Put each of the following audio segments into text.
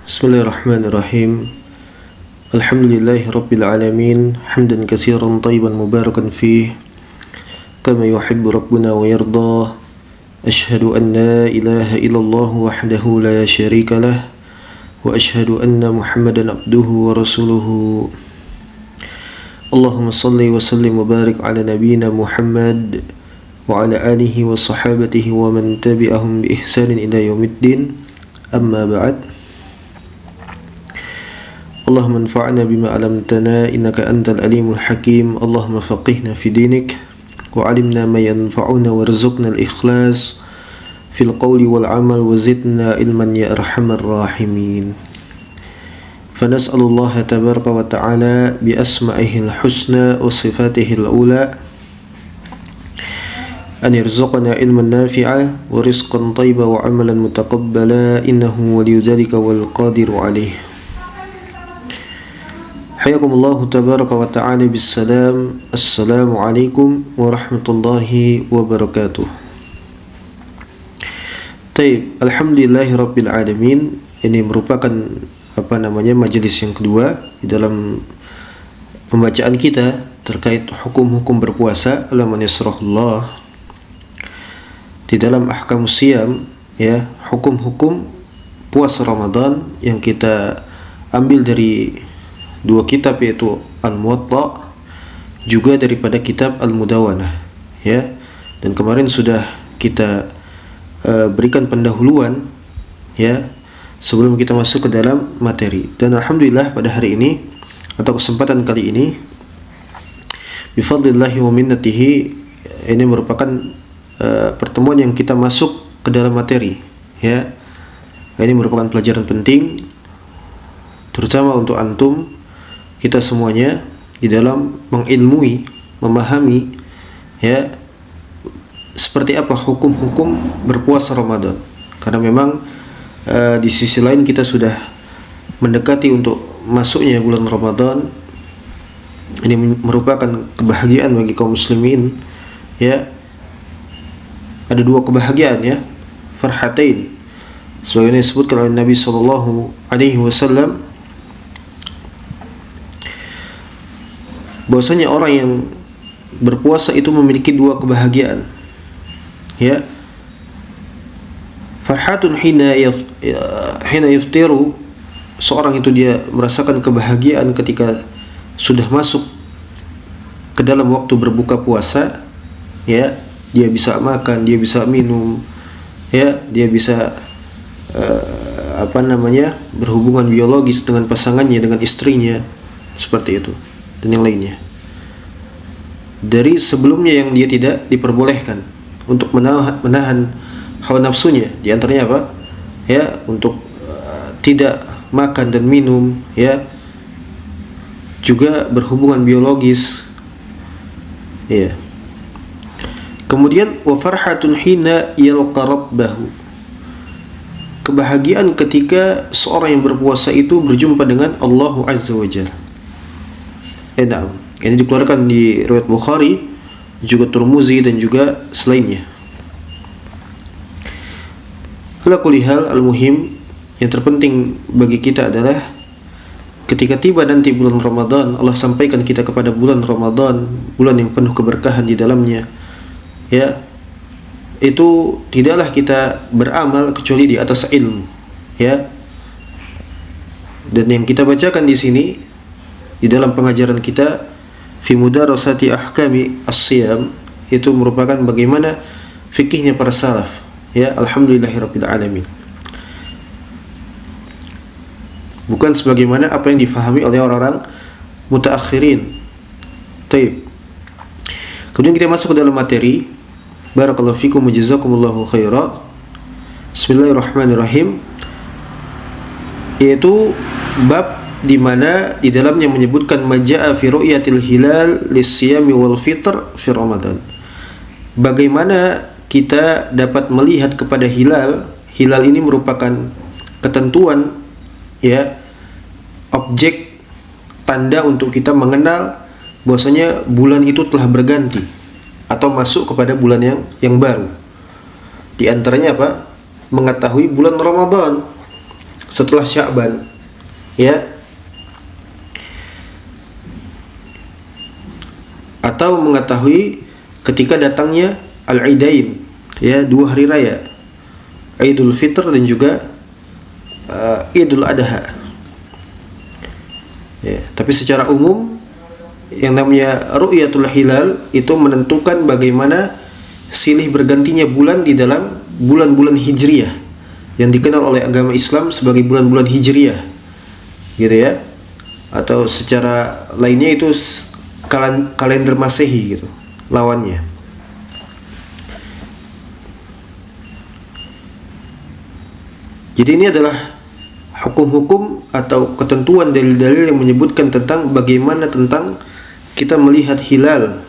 Bismillahirrahmanirrahim. Alhamdulillahi rabbil alamin, hamdan katsiran tayyiban mubarakan fih, kama yuhibbu rabbuna wa yarda. Ashhadu an la ilaha illallah wahdahu la syarika lah, wa ashhadu anna Muhammadan abduhu wa rasuluhu. Allahumma salli wa sallim wa barik ala nabiyyina Muhammad wa ala alihi wa sahabatihi wa man tabi'ahum bi ihsanin ila yaumiddin. Amma ba'd. Allahumma anfa'na bima 'allamtana innaka antal alimul hakim. Allahumma faqihna fi dinik wa 'allimna ma yanfa'una warzuqna al-ikhlas fil qawli wal 'amal wa zidna ilman ya arhamar rahimin. Fanas'alullaha tabaraka wa ta'ala bi asma'ihil husna wa sifatihil ula an yarzuqna ilman nafi'a wa rizqan tayyiba wa 'amalan mutaqabbala innahu waliyyu dzalika wal qadiru 'alaih. Hayakumullahu tabaraka wa ta'ala bissalam. Assalamualaikum warahmatullahi wabarakatuh. Taib, alhamdulillahi rabbil alamin. Ini merupakan majelis yang kedua di dalam pembacaan kita terkait hukum-hukum berpuasa dalam Yasrahullah di dalam ahkamus siyam, ya, hukum-hukum puasa Ramadan yang kita ambil dari dua kitab, yaitu Al-Muwatta juga daripada kitab Al-Mudawanah, ya. Dan kemarin sudah kita berikan pendahuluan, ya, sebelum kita masuk ke dalam materi. Dan alhamdulillah pada hari ini atau kesempatan kali ini bifadlillahi wa minnatihi, ini merupakan pertemuan yang kita masuk ke dalam materi, ya. Ini merupakan pelajaran penting terutama untuk antum, kita semuanya, di dalam mengilmui, memahami, ya, seperti apa hukum-hukum berpuasa Ramadan. Karena memang di sisi lain kita sudah mendekati untuk masuknya bulan Ramadan. Ini merupakan kebahagiaan bagi kaum muslimin, ya. Ada dua kebahagiaan, ya, farhatain, sebagaimana disebutkan oleh Nabi sallallahu alaihi wasallam, bahwasanya orang yang berpuasa itu memiliki dua kebahagiaan, ya. Farhatun hina yaftiru, seorang itu dia merasakan kebahagiaan ketika sudah masuk ke dalam waktu berbuka puasa, ya. Dia bisa makan, dia bisa minum, ya, dia bisa berhubungan biologis dengan pasangannya, dengan istrinya, seperti itu, dan yang lainnya. Dari sebelumnya yang dia tidak diperbolehkan untuk menahan hawa nafsunya, di antaranya apa? Ya, untuk tidak makan dan minum, ya, juga berhubungan biologis, ya. Kemudian wa farhatun hina yalqa rabbahu, kebahagiaan ketika seorang yang berpuasa itu berjumpa dengan Allah Azza wa Jalla. Ini dikeluarkan di riwayat Bukhari, juga Tirmizi dan juga selainnya. Ala kulli hal, al-muhim, yang terpenting bagi kita adalah ketika tiba nanti bulan Ramadan, Allah sampaikan kita kepada bulan Ramadan, bulan yang penuh keberkahan di dalamnya, ya. Itu tidaklah kita beramal kecuali di atas ilmu, ya. Dan yang kita bacakan di sini di dalam pengajaran kita fi mudarasati ahkami as-siyam, itu merupakan bagaimana fikihnya para salaf, ya. Alhamdulillahirabbil alamin. Bukan sebagaimana apa yang difahami oleh orang-orang mutaakhirin. Taib. Kemudian kita masuk ke dalam materi. Barakallahu fikum wa jazakumullahu khaira. Bismillahirrahmanirrahim. Yaitu bab di mana di dalamnya menyebutkan majaa fi ru'yatil hilal lis-siyami wal fitr fi Ramadan. Bagaimana kita dapat melihat kepada hilal. Hilal ini merupakan ketentuan, ya, objek tanda untuk kita mengenal bahwasanya bulan itu telah berganti atau masuk kepada bulan yang baru. Di antaranya apa? Mengetahui bulan Ramadan. setelah Sya'ban, ya, atau mengetahui ketika datangnya Al-Idain, ya, dua hari raya, Idul Fitr dan juga Idul Adha. Ya, tapi secara umum yang namanya ru'yatul hilal itu menentukan bagaimana silih bergantinya bulan di dalam bulan-bulan hijriyah yang dikenal oleh agama Islam sebagai bulan-bulan hijriyah, gitu ya, atau secara lainnya itu kalender Masehi gitu lawannya. Jadi ini adalah hukum-hukum atau ketentuan dalil-dalil yang menyebutkan tentang bagaimana tentang kita melihat hilal,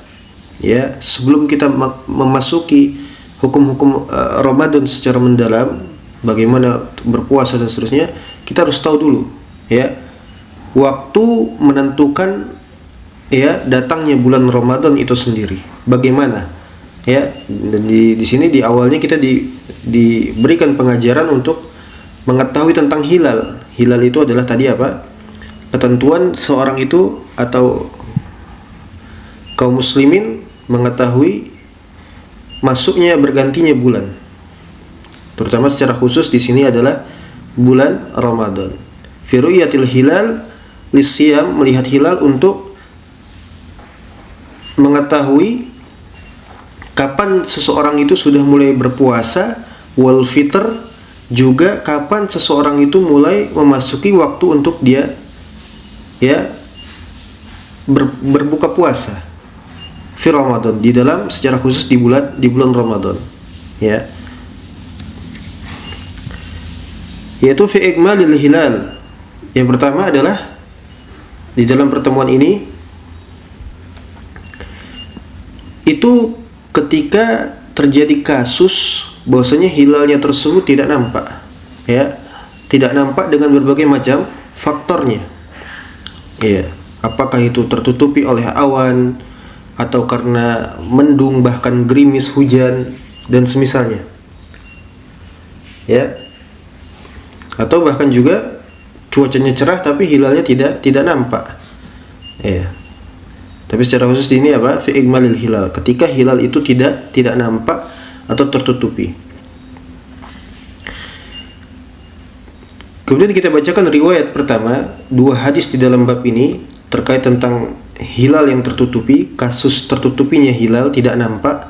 ya, sebelum kita memasuki hukum-hukum Ramadan secara mendalam, bagaimana berpuasa dan seterusnya, kita harus tahu dulu, ya, waktu menentukan, ya, datangnya bulan Ramadan itu sendiri bagaimana, ya. Dan di sini di awalnya kita diberikan pengajaran untuk mengetahui tentang hilal. Hilal itu adalah tadi apa? Ketentuan seorang itu atau kaum muslimin mengetahui masuknya bergantinya bulan. Terutama secara khusus di sini adalah bulan Ramadan. Fi ru'yatil hilal lisiyam, melihat hilal untuk mengetahui kapan seseorang itu sudah mulai berpuasa, wal fitr, juga kapan seseorang itu mulai memasuki waktu untuk dia, ya, berbuka puasa fi Ramadan, di dalam secara khusus di bulan Ramadan, ya, yaitu fi ikmalil hilal. Yang pertama adalah di dalam pertemuan ini itu ketika terjadi kasus bahwasanya hilalnya tersebut tidak nampak, ya, tidak nampak dengan berbagai macam faktornya, ya, apakah itu tertutupi oleh awan atau karena mendung, bahkan gerimis, hujan dan semisalnya, ya, atau bahkan juga cuacanya cerah tapi hilalnya tidak nampak, ya. Tapi secara khusus ini apa? Fi ikmalil hilal, ketika hilal itu tidak nampak atau tertutupi. Kemudian kita bacakan riwayat pertama, dua hadis di dalam bab ini terkait tentang hilal yang tertutupi, kasus tertutupinya hilal tidak nampak,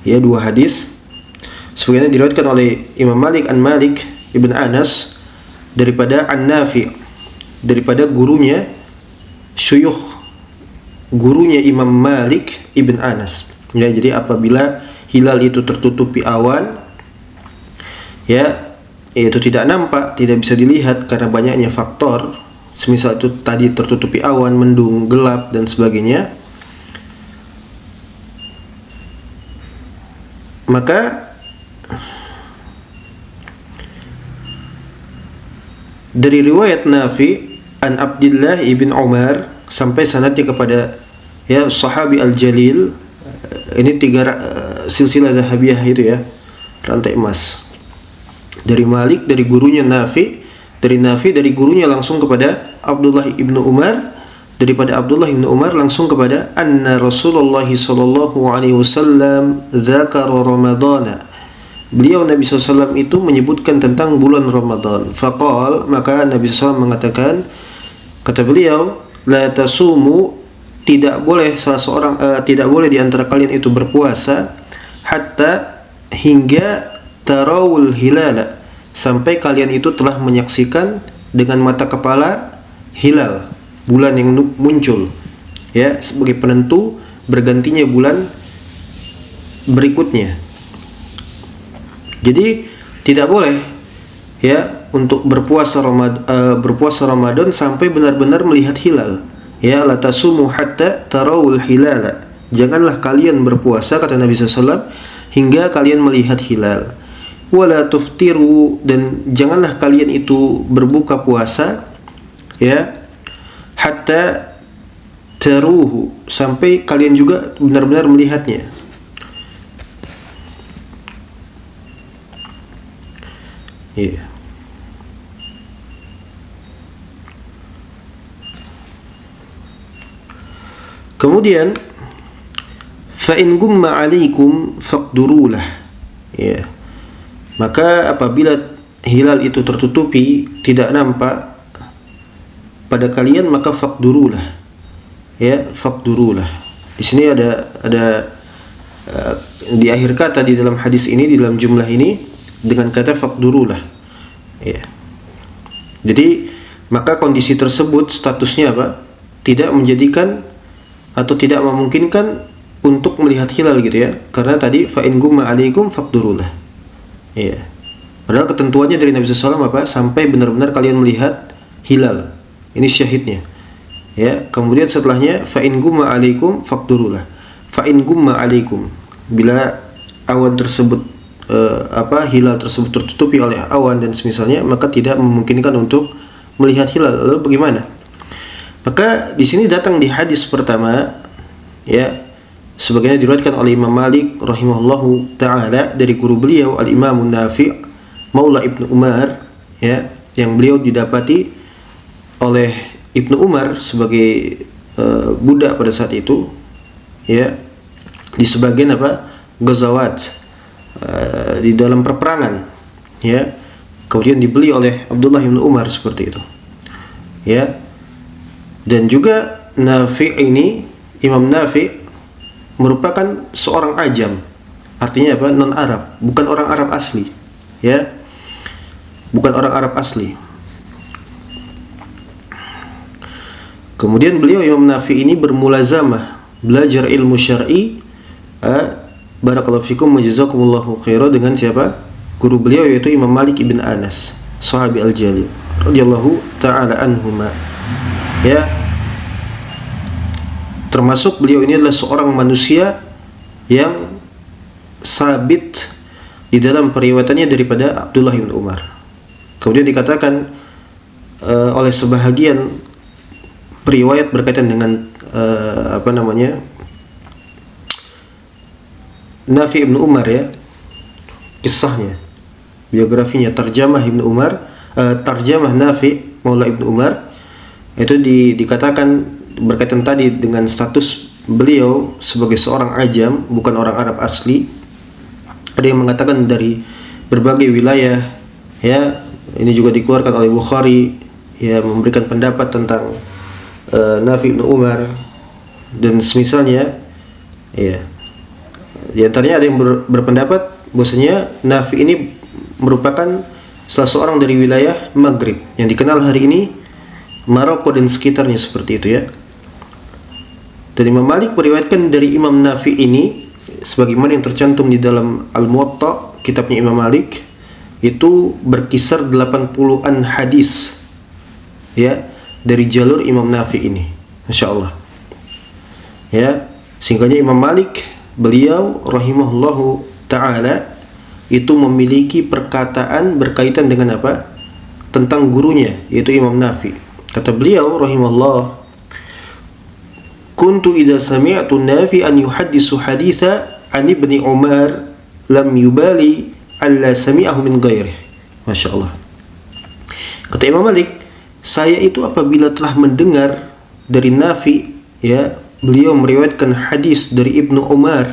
ya, dua hadis. Sebagaimana diriwayatkan oleh Imam Malik an Malik ibn Anas daripada An-Nafi, daripada gurunya, syuyukh gurunya Imam Malik ibn Anas, ya. Jadi apabila hilal itu tertutupi awan, ya, itu tidak nampak, tidak bisa dilihat karena banyaknya faktor, semisal itu tadi tertutupi awan, mendung, gelap dan sebagainya, maka dari riwayat Nafi an Abdullah ibn Umar sampai sanadnya kepada, ya, sahabi al-jalil. Ini tiga silsilah dahabiyah itu, ya, rantai emas. Dari Malik, dari gurunya Nafi, dari gurunya langsung kepada Abdullah ibnu Umar, daripada Abdullah ibnu Umar langsung kepada anna Rasulullah sallallahu alaihi wasallam dzakara Ramadana. Beliau Nabi SAW itu menyebutkan tentang bulan Ramadan. Faqal, maka Nabi SAW mengatakan, kata beliau, la tasumu, tidak boleh tidak boleh di antara kalian itu berpuasa hatta, hingga tarawul hilala, sampai kalian itu telah menyaksikan dengan mata kepala hilal, bulan yang muncul, ya, sebagai penentu bergantinya bulan berikutnya. Jadi tidak boleh, ya, untuk berpuasa Ramadan sampai benar-benar melihat hilal, ya. La tasumu hatta tarawul hilala, janganlah kalian berpuasa, kata Nabi SAW, hingga kalian melihat hilal. Wala tuftiru, dan janganlah kalian itu berbuka puasa, ya, hatta taruhu, sampai kalian juga benar-benar melihatnya. Iya. Kemudian fa in gumma 'alaikum faqdurulah, ya, maka apabila hilal itu tertutupi, tidak nampak pada kalian, maka faqdurulah, ya, faqdurulah. Di sini ada di akhir kata di dalam hadis ini, di dalam jumlah ini dengan kata faqdurulah, ya. Jadi maka kondisi tersebut statusnya apa? Tidak menjadikan atau tidak memungkinkan untuk melihat hilal gitu ya. Karena tadi fa in gumma 'alaikum faqdurulah. Iya. Padahal ketentuannya dari Nabi SAW apa? Sampai benar-benar kalian melihat hilal. Ini syahidnya. Ya, kemudian setelahnya fa in gumma 'alaikum faqdurulah. Fa in gumma 'alaikum, bila awan tersebut hilal tersebut tertutupi oleh awan dan semisalnya, maka tidak memungkinkan untuk melihat hilal. Lalu bagaimana? Maka di sini datang di hadis pertama, ya, sebagaimana diriwayatkan oleh Imam Malik rahimahullahu taala dari guru beliau Al-Imam Nafi' Maula Ibnu Umar, ya, yang beliau didapati oleh Ibnu Umar sebagai budak pada saat itu, ya, di sebagian ghazawat, di dalam perperangan, ya, kemudian dibeli oleh Abdullah bin Umar seperti itu, ya. Dan juga Nafi' ini, Imam Nafi' merupakan seorang ajam, artinya apa? Non Arab, bukan orang Arab asli, ya, bukan orang Arab asli. Kemudian beliau Imam Nafi' ini bermulazamah, belajar ilmu syar'i, barakallahu fikum wa jazakumullahu khairan, dengan siapa? Guru beliau yaitu Imam Malik ibn Anas, sahabi al-jalil radhiyallahu taala anhuma, ya. Termasuk beliau ini adalah seorang manusia yang sabit di dalam periwayatannya daripada Abdullah bin Umar. Kemudian dikatakan oleh sebahagian periwayat berkaitan dengan Nafi' ibn Umar, ya, kisahnya, biografinya, tarjamah Ibnu Umar, tarjamah Nafi' Maula Ibnu Umar, itu dikatakan berkaitan tadi dengan status beliau sebagai seorang ajam, bukan orang Arab asli. Ada yang mengatakan dari berbagai wilayah, ya. Ini juga dikeluarkan oleh Bukhari, ya, memberikan pendapat tentang Nafi' ibn Umar dan semisalnya, ya. Di antaranya ada yang berpendapat bahwasanya Nafi' ini merupakan salah seorang dari wilayah Maghrib yang dikenal hari ini Maroko dan sekitarnya, seperti itu, ya. Dan Imam Malik meriwayatkan dari Imam Nafi' ini, sebagaimana yang tercantum di dalam Al-Muwatta, kitabnya Imam Malik, itu berkisar 80-an hadis, ya, dari jalur Imam Nafi' ini, Masya Allah, ya. Sehingga Imam Malik, beliau rahimahullahu ta'ala, itu memiliki perkataan berkaitan dengan apa? Tentang gurunya, yaitu Imam Nafi'. Kata beliau rahimahullah, kuntu idza sami'tu Nafi'an yuhaddisu haditha an ibni Umar lam yubali alla sami'ahu min ghairihi. Masya Allah. Kata Imam Malik, saya itu apabila telah mendengar dari Nafi', ya, beliau meriwayatkan hadis dari Ibnu Umar,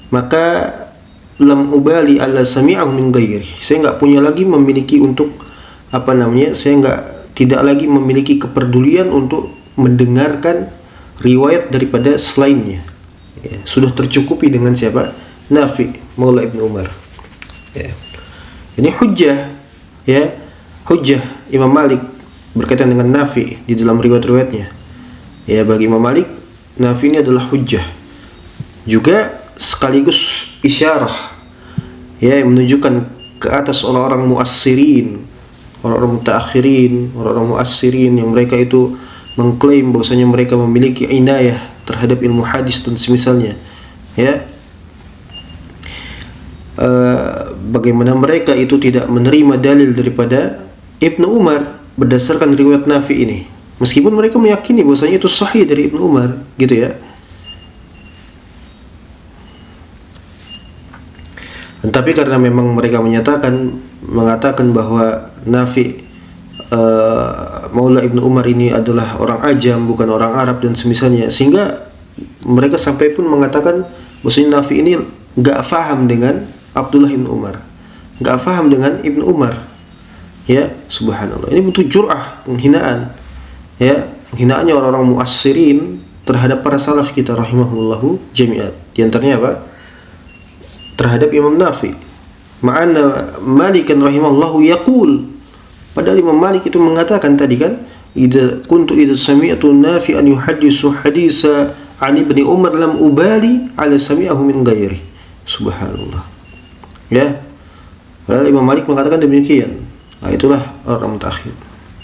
maka lam ubali alla sami'ahu min ghairihi, saya enggak punya lagi memiliki untuk saya tidak lagi memiliki kepedulian untuk mendengarkan riwayat daripada selainnya, ya. Sudah tercukupi dengan siapa? Nafi' Maula Ibnu Umar, ya. Ini hujjah, ya, hujjah Imam Malik berkaitan dengan Nafi' di dalam riwayat-riwayatnya, ya. Bagi Imam Malik, Nafi' ini adalah hujjah, juga sekaligus isyarah, ya, yang menunjukkan ke atas orang-orang muassirin, orang-orang mutaakhirin, orang-orang muassirin yang mereka itu mengklaim bahwasanya mereka memiliki inayah terhadap ilmu hadis dan semisalnya, ya. Bagaimana mereka itu tidak menerima dalil daripada Ibnu Umar berdasarkan riwayat Nafi' ini, meskipun mereka meyakini bahwasanya itu sahih dari Ibnu Umar, gitu, ya. Tapi karena memang mereka mengatakan bahwa Nafi' Maula Ibnu Umar ini adalah orang ajam, bukan orang Arab dan semisalnya, sehingga mereka sampai pun mengatakan bahwasanya Nafi ini nggak faham dengan Abdullah bin Umar, nggak faham dengan Ibnu Umar. Ya, subhanallah. Ini bentuk jur'ah, penghinaan. Ya, penghinaannya orang-orang muassirin terhadap para salaf kita rahimahullahu jami'at. Di antaranya apa? Terhadap Imam Nafi. Ma'anna Malikan rahimahullahu yaqul. Padahal Imam Malik itu mengatakan tadi kan, idza sami'tu Nafi an yuhaddisu hadisa an Ibni Umar lam ubali ala sami'ahu min ghairi. Subhanallah. Ya. Padahal Imam Malik mengatakan demikian. Nah, itulah orang mutakhir.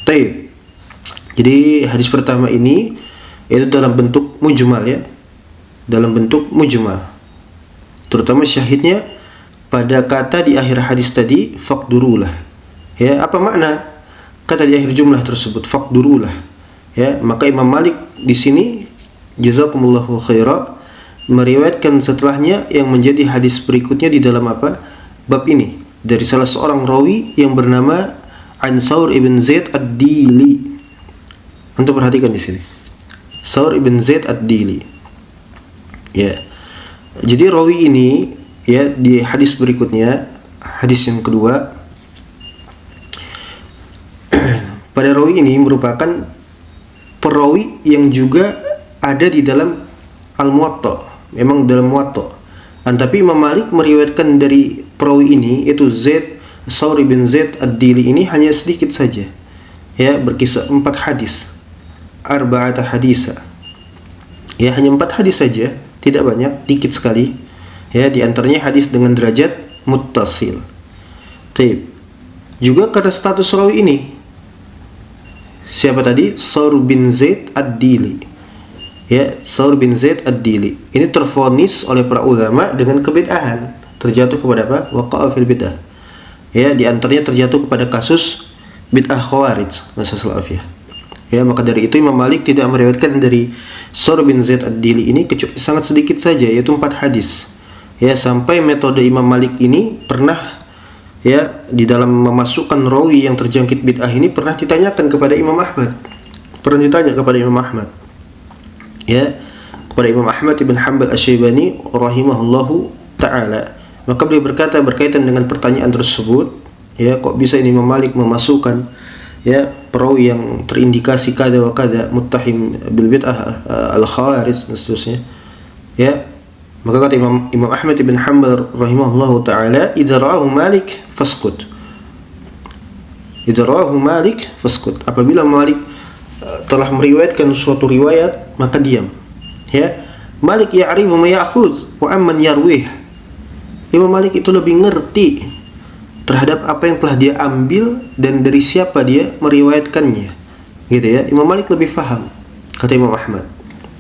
Taib. Jadi hadis pertama ini itu dalam bentuk mujmal ya. Dalam bentuk mujmal. Terutama syahidnya pada kata di akhir hadis tadi faqdurulah. Ya, apa makna kata di akhir jumlah tersebut faqdurulah? Ya, maka Imam Malik di sini jazakumullahu khaira meriwayatkan setelahnya yang menjadi hadis berikutnya di dalam apa? Bab ini dari salah seorang rawi yang bernama Saur ibn Zaid ad-Dili. Untuk perhatikan di sini. Saur ibn Zaid ad-Dili. Ya. Jadi rawi ini ya di hadis berikutnya, hadis yang kedua, pada rawi ini merupakan perawi yang juga ada di dalam Al-Muwatta. Memang dalam Muwatta. Tapi Imam Malik meriwayatkan dari perawi ini yaitu Saur bin Zaid ad-Dili ini hanya sedikit saja. Ya, berkisar 4 hadis. Arba'ata hadisa. Ya, hanya 4 hadis saja, tidak banyak, dikit sekali. Ya, di antaranya hadis dengan derajat muttasil. Taib. Juga kata status rawi ini. Siapa tadi? Saur bin Zaid ad-Dili. Ya, Saur bin Zaid ad-Dili. Ini tervonis oleh para ulama dengan kebid'ahan, terjatuh kepada apa? Waqa'a fil bid'ah. Ya, di antaranya terjatuh kepada kasus bid'ah Khawarij, nasallahu afiyah. Ya, maka dari itu Imam Malik tidak meriwayatkan dari Saur bin Zaid ad-Dili ini kecuali sangat sedikit saja, yaitu 4 hadis. Ya, sampai metode Imam Malik ini pernah ya di dalam memasukkan rawi yang terjangkit bid'ah ini pernah ditanyakan kepada Imam Ahmad. Pernah ditanya kepada Imam Ahmad. Ya, kepada Imam Ahmad ibn Hanbal Asy-Syaibani rahimahullahu ta'ala. Maka beliau berkata berkaitan dengan pertanyaan tersebut, ya, kok bisa ini Imam Malik memasukkan ya perawi yang terindikasi kada wa kada muttahim bil bid'ah al-khawarij dan seterusnya. Ya, maka kata Imam Ahmad ibn Hanbal rahimahullahu ta'ala, idza ra'ahu Malik fasqut. Idza ra'ahu Malik fasqut. Apabila Malik telah meriwayatkan suatu riwayat, maka diam. Ya, Malik ya'rifu ma ya'khudz wa amman yarwih. Imam Malik itu lebih ngerti terhadap apa yang telah dia ambil dan dari siapa dia meriwayatkannya. Gitu ya. Imam Malik lebih faham, kata Imam Ahmad.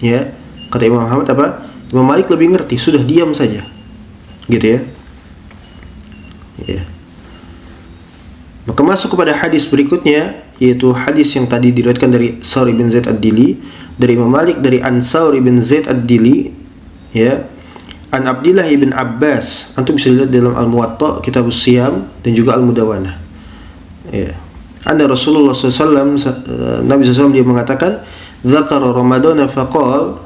Ya, kata Imam Ahmad apa? Imam Malik lebih ngerti, sudah diam saja. Gitu ya. Ya. Maka masuk kepada hadis berikutnya, yaitu hadis yang tadi diriwayatkan dari Saur bin Zaid ad-Dili, dari Imam Malik dari Saur bin Zaid ad-Dili, ya, an Abdullah bin Abbas. Antum bisa lihat dalam Al-Muwatta, Kitabus Siyam dan juga Al-Mudawanah. Ya. Ada Rasulullah SAW, Nabi SAW dia mengatakan, "Zakara Ramadana faqal,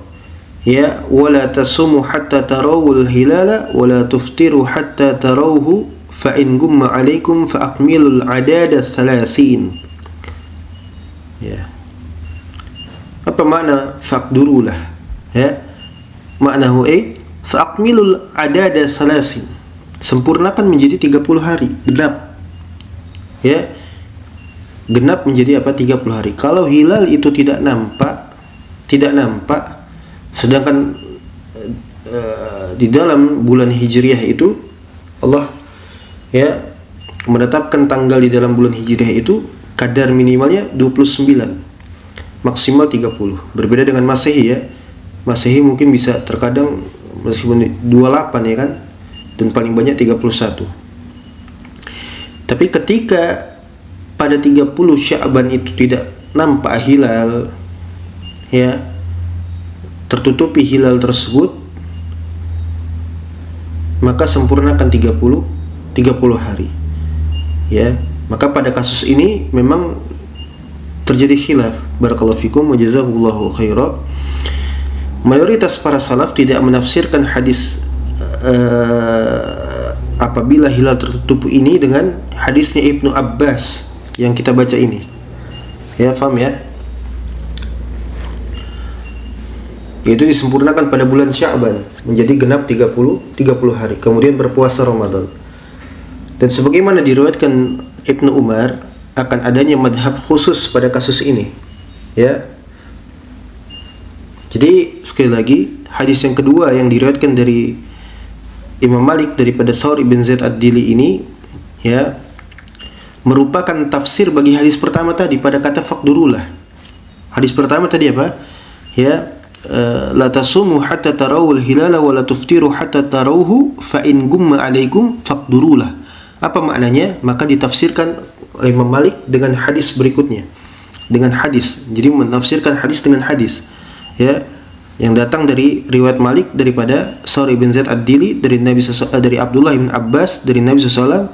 ya, wala tasumu hatta tarawul hilala wala tuftiru hatta tarawhu fa in gumma alaikum fa akmilul adada salasin." Ya. Apa makna faqdurulah? Ya. Maknahu fa akmilul adada salasin. Sempurnakan menjadi 30 hari, genap. Ya. Genap menjadi apa? 30 hari. Kalau hilal itu tidak nampak, sedangkan di dalam bulan Hijriah itu Allah ya menetapkan tanggal di dalam bulan Hijriah itu kadar minimalnya 29, maksimal 30. Berbeda dengan Masehi ya. Masehi mungkin bisa terkadang meskipun 28 ya kan, dan paling banyak 31. Tapi ketika pada 30 Sya'ban itu tidak nampak hilal, ya, tertutupi hilal tersebut, maka sempurnakan 30 hari. Ya, maka pada kasus ini memang terjadi khilaf. Barakallahu fikum wa jazakumullahu khairan. mayoritas para salaf tidak menafsirkan hadis apabila hilal tertutup ini dengan hadisnya Ibnu Abbas yang kita baca ini. Ya, paham ya? Yaitu disempurnakan pada bulan Sya'ban menjadi genap 30 hari, kemudian berpuasa Ramadan. Dan sebagaimana diriwayatkan Ibnu Umar akan adanya madhab khusus pada kasus ini. Ya. Jadi sekali lagi hadis yang kedua yang diriwayatkan dari Imam Malik daripada Saur ibn Zaid ad-Dili ini, ya, merupakan tafsir bagi hadis pertama tadi pada kata faqdurulah. Hadis pertama tadi apa? Ya, la tasumu hatta tarawul hilala wa la tuftiru hatta tarawhu fa in gumma alaikum faqdurulah. Apa maknanya? Maka ditafsirkan oleh Imam Malik dengan hadis berikutnya. Dengan hadis. Jadi menafsirkan hadis dengan hadis. Ya, yang datang dari riwayat Malik daripada Saur ibn Zaid ad-Dili dari dari Abdullah bin Abbas dari Nabi SAW,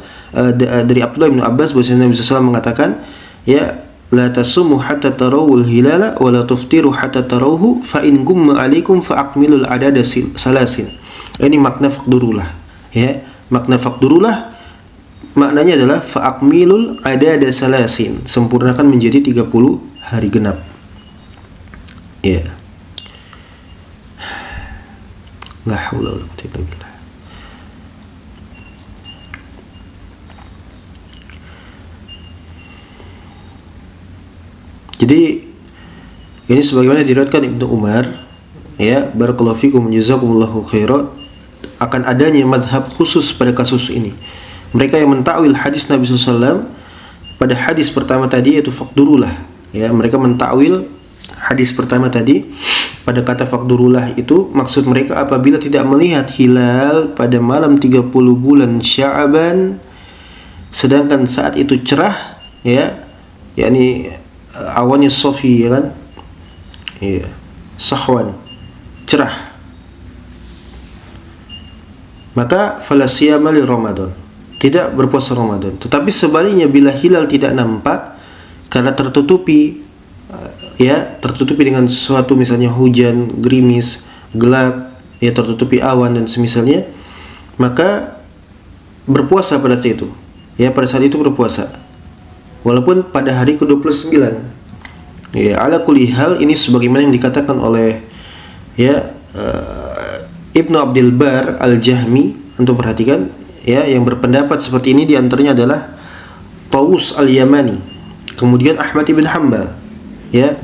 dari Abdullah bin Abbas bahwa Nabi SAW mengatakan, ya, la tasumu hatta tarawul hilala wa la tuftiru hatta tarawhu fa in gumma alaikum fa akmilul adada salasin. Ini makna faqdurullah. Ya, makna faqdurullah maknanya adalah fa akmilul adada salasin, sempurnakan menjadi 30 hari genap. Ya. La haula wala quwwata illa billah. Jadi ini sebagaimana diriwayatkan Ibnu Umar, ya, barakallahu fikum jazakumullahu khairan, akan adanya mazhab khusus pada kasus ini. Mereka yang mentakwil hadis Nabi SAW pada hadis pertama tadi yaitu faqdurullah, ya, mereka mentakwil hadis pertama tadi pada kata faqdurullah itu maksud mereka apabila tidak melihat hilal pada malam 30 bulan Sya'ban sedangkan saat itu cerah, ya, yakni awannya sofi, ya kan, ya, sahwan, cerah, maka fala siyama li Ramadan, tidak berpuasa Ramadan. Tetapi sebaliknya bila hilal tidak nampak karena tertutupi, ya, tertutupi dengan sesuatu misalnya hujan, gerimis, gelap, ya, tertutupi awan dan semisalnya, maka berpuasa pada saat itu. Ya, pada saat itu berpuasa. Walaupun pada hari ke-29. Ya, ala kulli hal ini sebagaimana yang dikatakan oleh, ya, Ibnu Abdul Bar Al-Jahmi, untuk perhatikan, ya, yang berpendapat seperti ini diantaranya adalah Taus Al-Yamani, kemudian Ahmad ibn Hanbal, ya,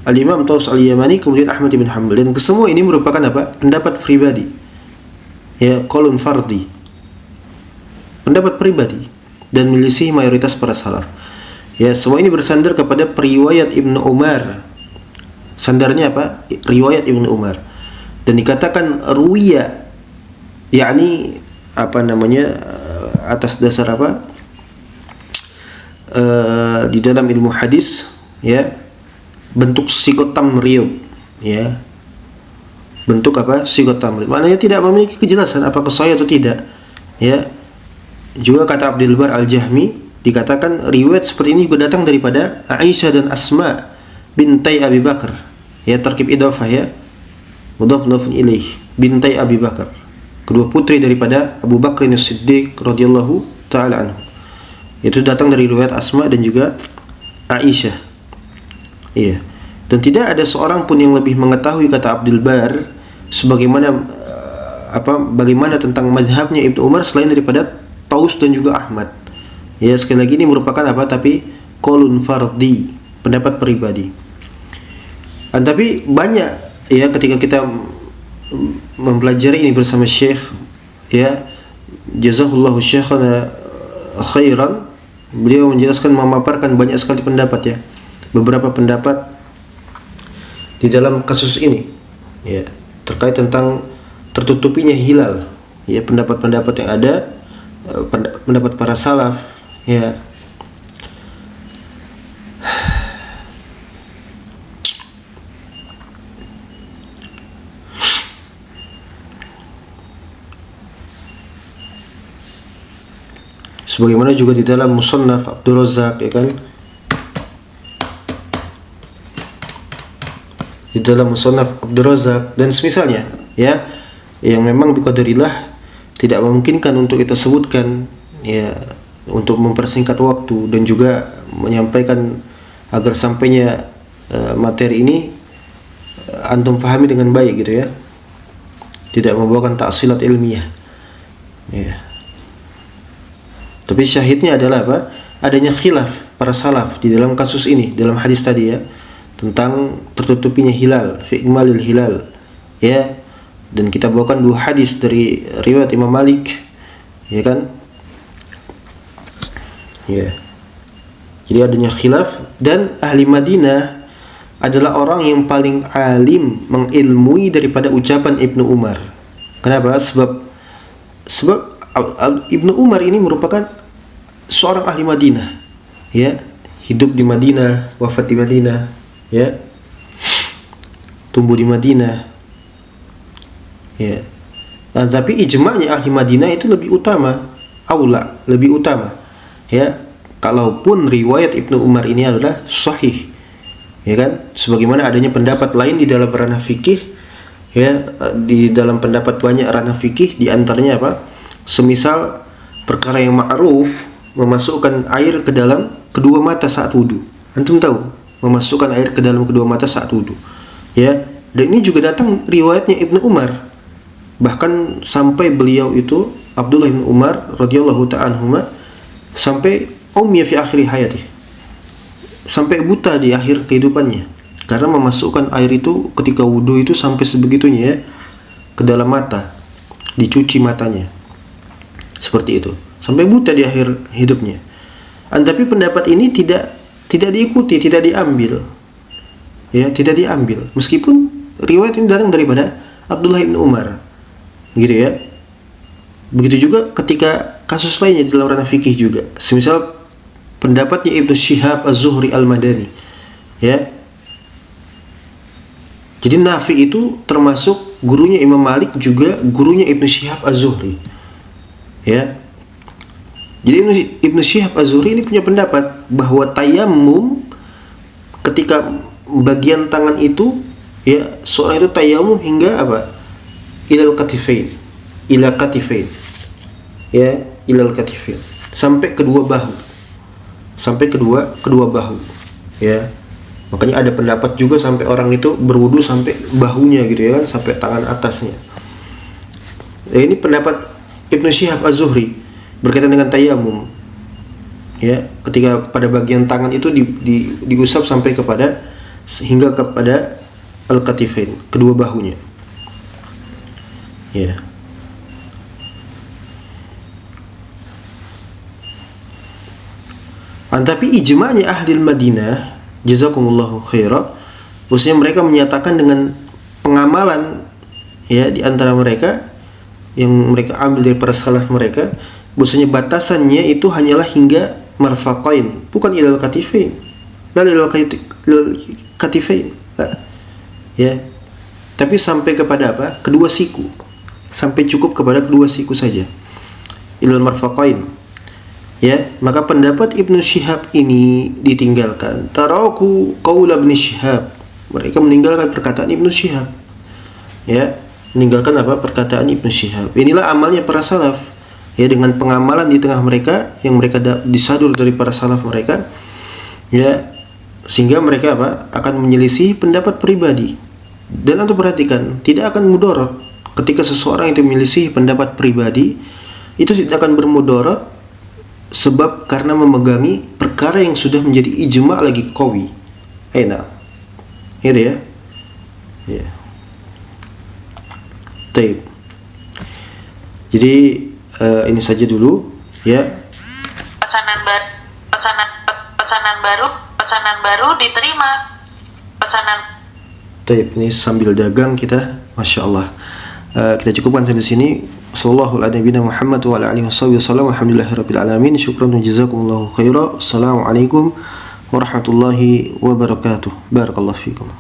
Al-Imam Taus Al-Yamani, kemudian Ahmad ibn Hanbal, dan kesemua ini merupakan apa? Pendapat pribadi, ya, qaulun fardi, pendapat pribadi dan menyelisihi mayoritas para salaf. Ya, semua ini bersandar kepada periwayat Ibnu Umar. Sandarnya apa? Riwayat Ibnu Umar. Dan dikatakan ruwiya, yakni apa namanya, atas dasar apa? Di dalam ilmu hadis, ya, bentuk sigot tamriyud, ya, bentuk apa? Sigot tamriyud. Maknanya tidak memiliki kejelasan apakah sahih atau tidak, ya. Juga kata Abdul Bar Al-Jahmi dikatakan riwayat seperti ini juga datang daripada Aisyah dan Asma bintai Abi Bakar, ya, tarkib idhafah, ya, mudhaf ilaih, bintai Abi Bakar, kedua putri daripada Abu Bakar As-Siddiq radhiyallahu taala anhu. Itu datang dari riwayat Asma dan juga Aisyah. Iya. Dan tidak ada seorang pun yang lebih mengetahui, kata Abdul Bar, sebagaimana bagaimana tentang mazhabnya Ibnu Umar selain daripada Taus dan juga Ahmad. Ya, sekali lagi ini merupakan apa? Tapi qaulun fardi, pendapat pribadi. Tapi banyak, ya, ketika kita mempelajari ini bersama Syekh, ya, jazakallahu syekhana khairan, beliau menjelaskan, memaparkan banyak sekali pendapat, ya, beberapa pendapat di dalam kasus ini, ya, terkait tentang tertutupinya hilal, ya, pendapat-pendapat yang ada, pendapat para salaf, ya. Sebagaimana juga di dalam Musannaf Abdul Razzaq, ya kan, di dalam Musannaf Abdul Razak dan semisalnya, ya, yang memang biqadrillah tidak memungkinkan untuk kita sebutkan, ya, untuk mempersingkat waktu dan juga menyampaikan agar sampainya materi ini antum fahami dengan baik gitu ya, tidak membawakan taksilat ilmiah, ya. Tapi syahidnya adalah apa? Adanya khilaf para salaf di dalam kasus ini, dalam hadis tadi ya, tentang tertutupinya hilal, fi ikmalil hilal, ya. Dan kita bawakan dua hadis dari riwayat Imam Malik, ya kan? Ya. Jadi adanya khilaf, dan ahli Madinah adalah orang yang paling alim mengilmui daripada ucapan Ibnu Umar. Kenapa? Sebab Ibnu Umar ini merupakan seorang ahli Madinah, ya, hidup di Madinah, wafat di Madinah, ya, tumbuh di Madinah, ya. Nah, tapi ijma'nya ahli Madinah itu lebih utama, lebih utama, ya. Kalaupun riwayat Ibnu Umar ini adalah sahih, ya kan, sebagaimana adanya pendapat lain di dalam ranah fikih, ya, di dalam pendapat banyak ranah fikih, di antaranya apa? Semisal perkara yang ma'ruf, memasukkan air ke dalam kedua mata saat wudu. Antum tahu, memasukkan air ke dalam kedua mata saat wudu, ya. Dan ini juga datang riwayatnya Ibnu Umar. Bahkan sampai beliau itu Abdullah bin Umar radhiyallahu ta'ala anhuma sampai ummiya fi akhir hayatih, sampai buta di akhir kehidupannya karena memasukkan air itu ketika wudu itu sampai sebegitunya, ya, ke dalam mata, dicuci matanya seperti itu, sampai buta di akhir hidupnya. Tapi pendapat ini tidak diikuti, tidak diambil, ya, tidak diambil, meskipun riwayat ini datang daripada Abdullah bin Umar, gitu ya. Begitu juga ketika kasus lainnya di dalam ranah fikih juga, semisal pendapatnya Ibnu Syihab Az-Zuhri Al-Madani, ya. Jadi Nafi itu termasuk gurunya Imam Malik, juga gurunya Ibnu Syihab Az-Zuhri, ya. Jadi Ibnu Syihab Az-Zuhri ini punya pendapat bahwa tayamum ketika bagian tangan itu, ya, seorang itu tayamum hingga apa? Ilal katifain, ya, ilal katifain, sampai kedua bahu. Sampai kedua bahu, ya. Makanya ada pendapat juga sampai orang itu berwudu sampai bahunya gitu, ya kan, sampai tangan atasnya. Ini pendapat Ibnu Syihab Az-Zuhri berkaitan dengan tayamum, ya, ketika pada bagian tangan itu diusap sampai kepada hingga kepada al-katifain, kedua bahunya, ya. Tapi ijma'nya ahli Madinah, jazakumullahu khaira, maksudnya mereka menyatakan dengan pengamalan, ya, di antara mereka yang mereka ambil dari para salaf mereka, bahwasanya batasannya itu hanyalah hingga marfaqain, bukan ilal katifain, ilal katifain, ya, tapi sampai kepada apa? Kedua siku, sampai cukup kepada kedua siku saja, ilal marfaqain. Ya, maka pendapat Ibnu Syihab ini ditinggalkan. Taraku qaula Ibnu Syihab. Mereka meninggalkan perkataan Ibnu Syihab. Ya, meninggalkan apa? Perkataan Ibnu Syihab. Inilah amalnya para salaf. Ya, dengan pengamalan di tengah mereka yang mereka disadur dari para salaf mereka. Ya, sehingga mereka apa? Akan menyelisih pendapat pribadi. Dan untuk perhatikan, tidak akan mudarat ketika seseorang itu menyelisih pendapat pribadi, itu tidak akan bermudarat. Sebab karena memegangi perkara yang sudah menjadi ijma' lagi qawi. Enak. Gitu ya. Ya. Taib. Jadi ini saja dulu, ya. Pesanan baru diterima. Pesanan. Taib, ini sambil dagang kita, Masya Allah. Kita cukupkan sampai sini. Sallallahu alaihi Muhammad wa ala alihi wasallam. Alhamdulillahirabbil alamin. Syukran wa jazakumullahu khairan. Assalamualaikum warahmatullahi wabarakatuh. Barakallahu fikum.